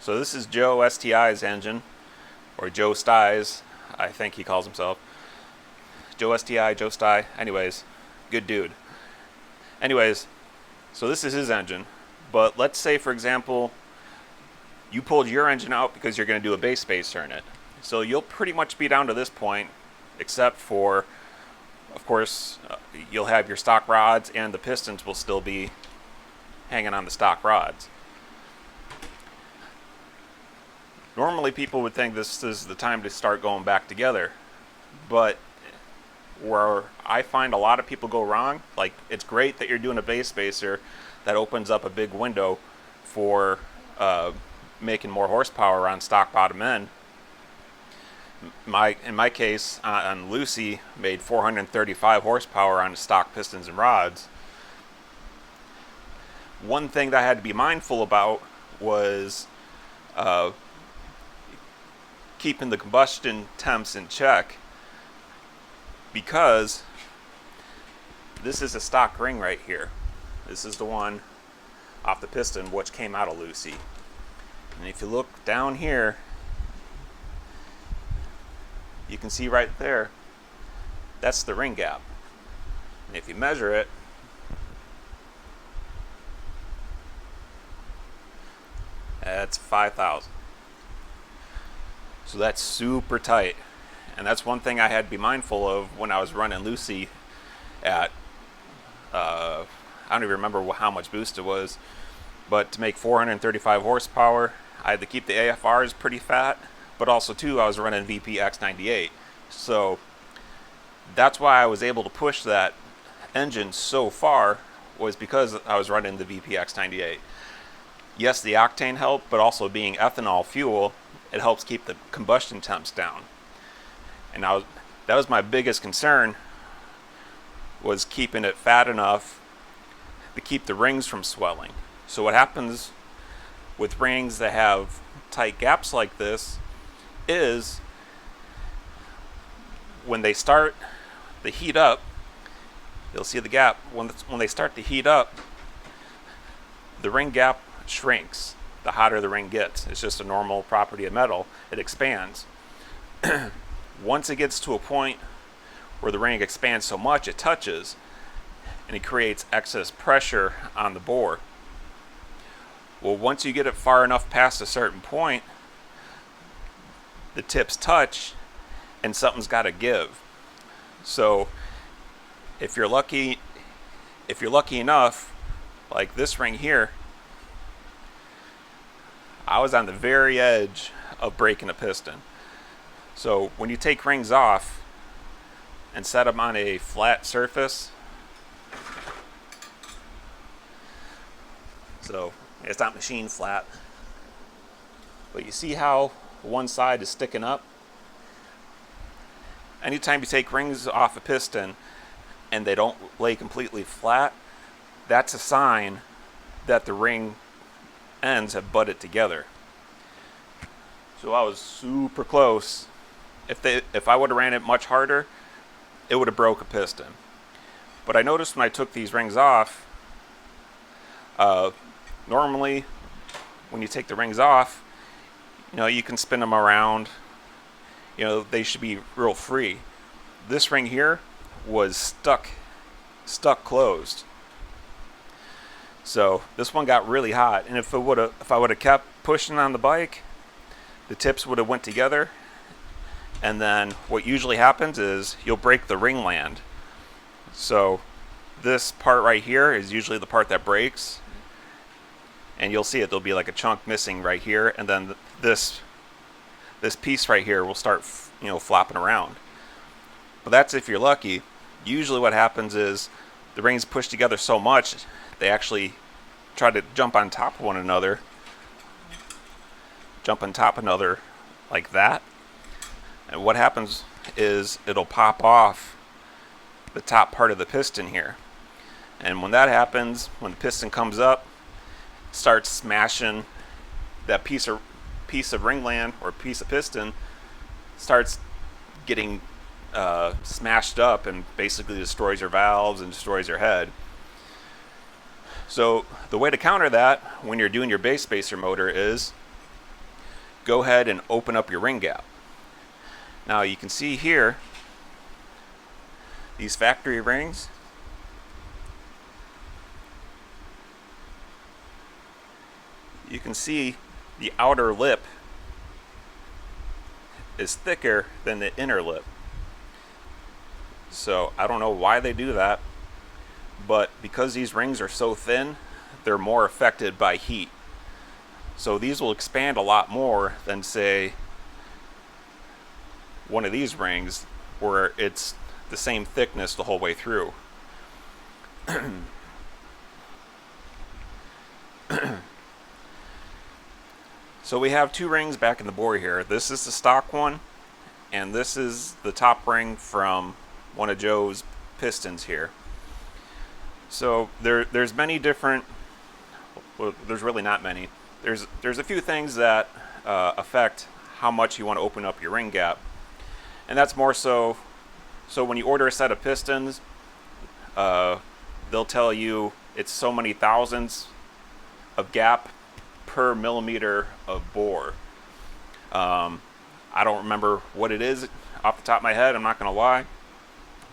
So this is Joe STI's engine, or Joe Sti's, I think he calls himself. Joe STI, Joe Sti, anyways, good dude. Anyways, so this is his engine, but let's say, for example, you pulled your engine out because you're going to do a base spacer in it. So you'll pretty much be down to this point, except for, of course, you'll have your stock rods and the pistons will still be hanging on the stock rods. Normally people would think this is the time to start going back together, but where I find a lot of people go wrong, like, it's great that you're doing a base spacer that opens up a big window for making more horsepower on stock bottom end. In my case, on Lucy, made 435 horsepower on the stock pistons and rods. One thing that I had to be mindful about was keeping the combustion temps in check, because this is a stock ring right here. This is the one off the piston which came out of Lucy. And if you look down here, you can see right there, that's the ring gap. And if you measure it, that's 5,000. So that's super tight. And that's one thing I had to be mindful of when I was running Lucy at, I don't even remember how much boost it was, but to make 435 horsepower, I had to keep the AFRs pretty fat, but also too, I was running VP X98. So that's why I was able to push that engine so far, was because I was running the VP X98. Yes, the octane helped, but also being ethanol fuel, it helps keep the combustion temps down. And that was my biggest concern, was keeping it fat enough to keep the rings from swelling. So what happens with rings that have tight gaps like this is, when they start to heat up, you'll see the gap. When they start to heat up, the ring gap shrinks the hotter the ring gets. It's just a normal property of metal. It expands. Once it gets to a point where the ring expands so much it touches, and it creates excess pressure on the bore. Well, once you get it far enough past a certain point, the tips touch and something's got to give. So if you're lucky enough, like this ring here, I was on the very edge of breaking a piston. So when you take rings off and set them on a flat surface, so it's not machine flat, but you see how one side is sticking up? Anytime you take rings off a piston and they don't lay completely flat, that's a sign that the ring ends have butted together. So I was super close. If I would have ran it much harder, it would have broke a piston. But I noticed when I took these rings off, normally when you take the rings off, you can spin them around. They should be real free. This ring here was stuck closed. So this one got really hot, and if I would have kept pushing on the bike, the tips would have went together, and then what usually happens is you'll break the ring land. So this part right here is usually the part that breaks, and you'll see it, there'll be like a chunk missing right here, and then this piece right here will start flopping around. But that's if you're lucky. Usually what happens is the rings push together so much they actually try to jump on top of one another, like that. And what happens is it'll pop off the top part of the piston here. And when that happens, when the piston comes up, it starts smashing that piece of ringland or piece of piston, starts getting smashed up and basically destroys your valves and destroys your head. So the way to counter that when you're doing your base spacer motor is go ahead and open up your ring gap. Now you can see here, these factory rings, you can see the outer lip is thicker than the inner lip. So I don't know why they do that, but because these rings are so thin, they're more affected by heat. So these will expand a lot more than, say, one of these rings where it's the same thickness the whole way through. So we have two rings back in the bore here. This is the stock one, and this is the top ring from one of Joe's pistons here. So there's many different, well, there's really not many. There's a few things that affect how much you want to open up your ring gap, and that's more so when you order a set of pistons, they'll tell you it's so many thousandths of gap per millimeter of bore. I don't remember what it is off the top of my head, I'm not going to lie,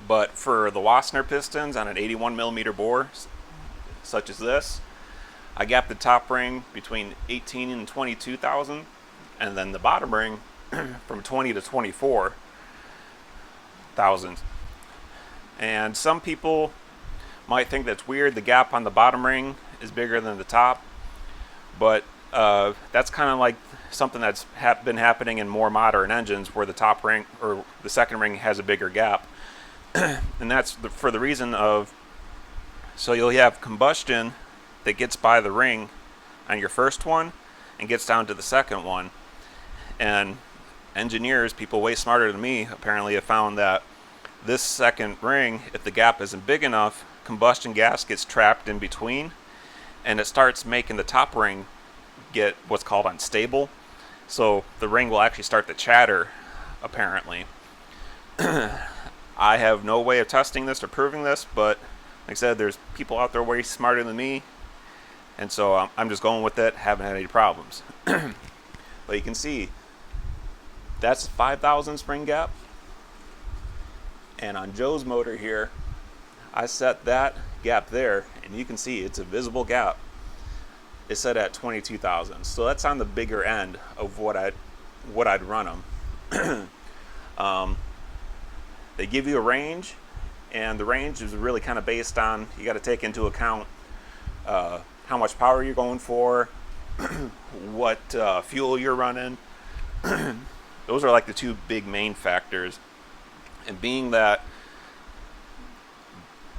but for the Wassner pistons on an 81 millimeter bore such as this, I gap the top ring between 18 and 22,000, and then the bottom ring from 20 to 24,000. And some people might think that's weird, the gap on the bottom ring is bigger than the top, but that's kind of like something that's been happening in more modern engines where the top ring or the second ring has a bigger gap. And that's for the reason of, so you'll have combustion that gets by the ring on your first one and gets down to the second one. And engineers, people way smarter than me, apparently have found that this second ring, if the gap isn't big enough, combustion gas gets trapped in between, and it starts making the top ring get what's called unstable. So the ring will actually start to chatter, apparently. I have no way of testing this or proving this, but like I said, there's people out there way smarter than me, and so I'm just going with it, haven't had any problems. But you can see that's 5,000 spring gap, and on Joe's motor here, I set that gap there, and you can see it's a visible gap. It's set at 22,000, so that's on the bigger end of what I'd run them. They give you a range, and the range is really kind of based on, you got to take into account how much power you're going for, what fuel you're running. Those are like the two big main factors. And being that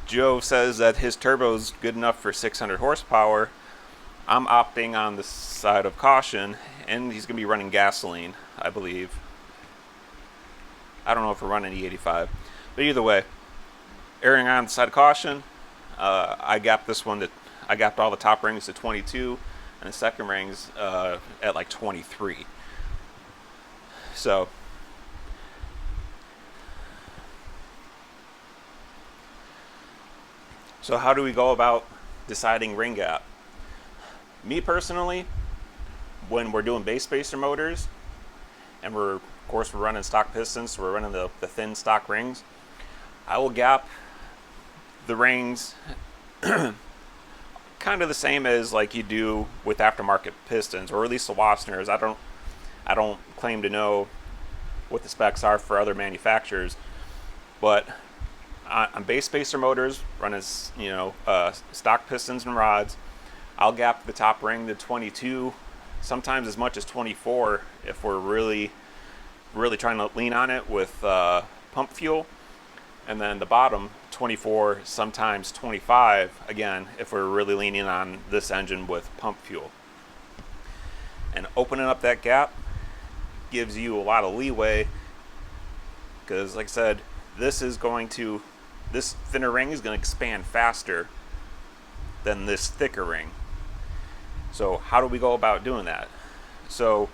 Joe says that his turbo's good enough for 600 horsepower, I'm opting on the side of caution, and he's going to be running gasoline, I believe. I don't know if we're running E85, but either way, erring on the side of caution, I gapped this one I gapped all the top rings to 22, and the second rings at like 23. So how do we go about deciding ring gap? Me personally, when we're doing base spacer motors, and of course we're running stock pistons, so we're running the thin stock rings, I will gap the rings kind of the same as like you do with aftermarket pistons, or at least the Wassners. I don't claim to know what the specs are for other manufacturers, but on base spacer motors running stock pistons and rods, I'll gap the top ring to 22, sometimes as much as 24 if we're really trying to lean on it with pump fuel, and then the bottom 24, sometimes 25 again if we're really leaning on this engine with pump fuel. And opening up that gap gives you a lot of leeway, because like I said, this thinner ring is going to expand faster than this thicker ring. So how do we go about doing that? So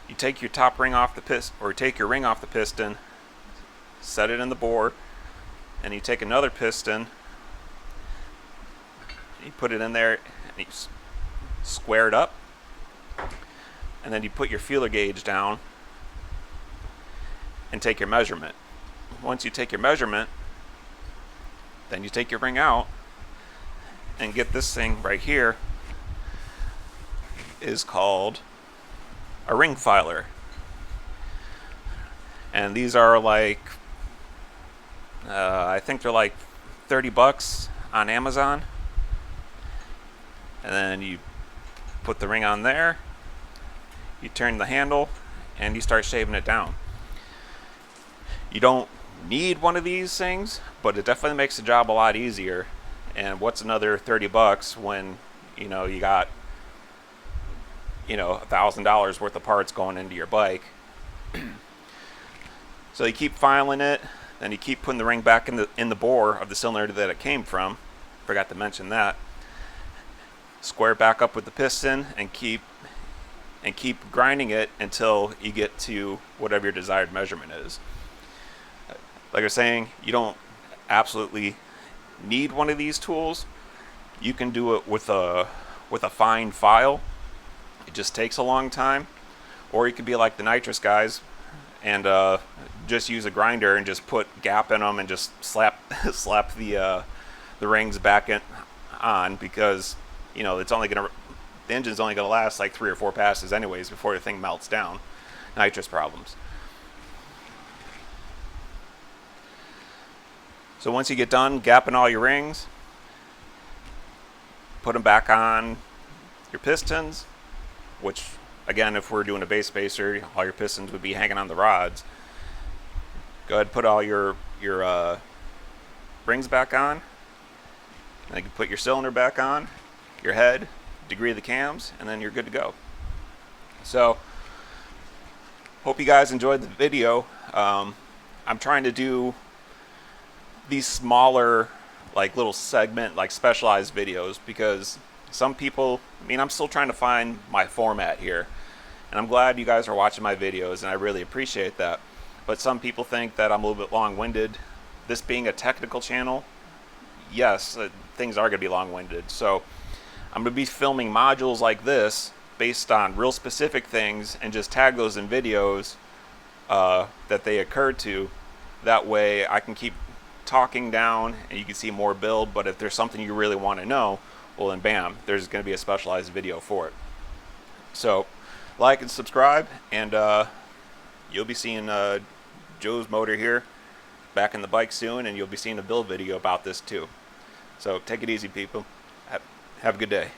you take your top ring off the piston, or take your ring off the piston, set it in the bore, and you take another piston, you put it in there, and you square it up, and then you put your feeler gauge down and take your measurement. Once you take your measurement, then you take your ring out and get this thing right here is called a ring filer. And these are like, I think they're like $30 on Amazon. And then you put the ring on there, you turn the handle, and you start shaving it down. You don't need one of these things, but it definitely makes the job a lot easier. And what's another $30 when you got $1,000 worth of parts going into your bike? So you keep filing it, then you keep putting the ring back in the bore of the cylinder that it came from. Forgot to mention that. Square it back up with the piston and keep grinding it until you get to whatever your desired measurement is. Like I was saying, you don't absolutely need one of these tools. You can do it with a fine file. It just takes a long time. Or you could be like the nitrous guys and just use a grinder and just put gap in them and just slap the rings back on, because the engine's only gonna last like 3 or 4 passes anyways before the thing melts down. Nitrous problems. So once you get done gapping all your rings, put them back on your pistons, which again, if we're doing a base spacer, all your pistons would be hanging on the rods. Go ahead and put all your rings back on. And you can put your cylinder back on, your head, degree of the cams, and then you're good to go. So, hope you guys enjoyed the video. I'm trying to do these smaller, like little segment, like specialized videos, because some people, I'm still trying to find my format here. And I'm glad you guys are watching my videos, and I really appreciate that. But some people think that I'm a little bit long-winded. This being a technical channel, yes, things are going to be long-winded. So I'm going to be filming modules like this based on real specific things and just tag those in videos that they occurred to. That way I can keep talking down and you can see more build. But if there's something you really want to know, well then bam, there's going to be a specialized video for it. So like and subscribe, and you'll be seeing Joe's motor here back in the bike soon, and you'll be seeing a build video about this too. So take it easy, people. Have a good day.